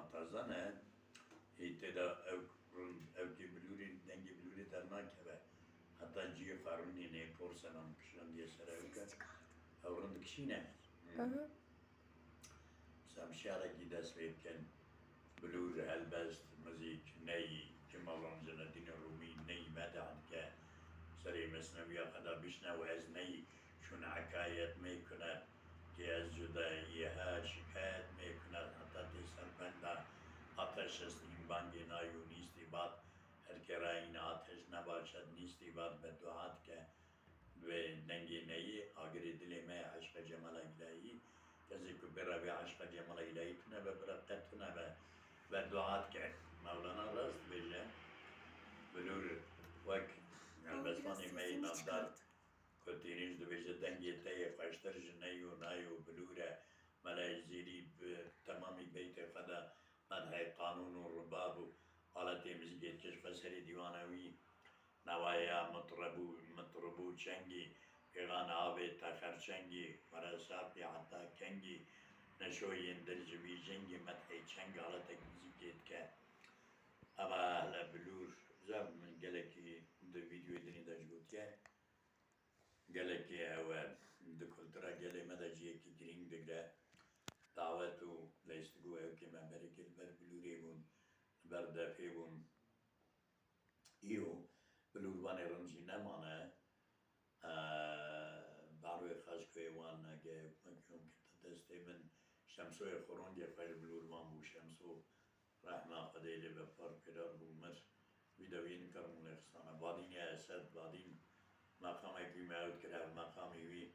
matazane da ev ki biluri dengi biluri derman keve hatta ciye faruni ne porselam kişan diye serevke evrun kişine samşara gides veken bilur helbest müzik ney kemalanjana din Rumi ney medan ke سري مسنوية قد بشنا وأزني شون حكاية ما يكون جدا يها شكاية ما يكون حتى تسر بندا آتش استیم بانگی نایو نیستی باد هر کراین آتش نباشد نیستی باد بدوعات که و ننگی نی آگری دلی ما عشق جمال الهی کسی که برا به عشق جمال الهی تونه و برا تونه و دعات که مولانا راست بجه بلور وک البسمانی می نبدار کتینیش دو بیشه دنگی تایی خوشتر جنیو نایو بلوره ملای زیری تمامی بیت خدا مدح قانون و رباب و حالت مزگیت کش فسری دیوانوی نوایا مطربو چنگی پیغان آبی تاخر چنگی فرسابی حتی کنگی نشوین درجوی جنگی مدح چنگ حالت مزگیت که اما هلا بلور زم من گلکی دو ویدیوی دنی داشت گوتیه گلکی او دو کلترا گلی مدا جیه کی گرینگ بگره دعوتو لیستگو او که من برکل بر بلوری بون بر دفعه بون ایو بلور وان رمزی نمانه باروی خشکوی وان نگه مکیوم که دسته من شمسوی خورونگی خوش بلور وان بو شمسو رحمه خدایلی به پر پیدار بو مر ویدوین کرمون اخستانه بادین یا اسد بادین مقام اکی میاد کرد مقامی وی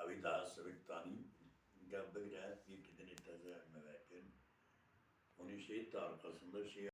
اوی daha sırıktani gel bigre bir kidini teze mevekin onun şeyi de arkasında şey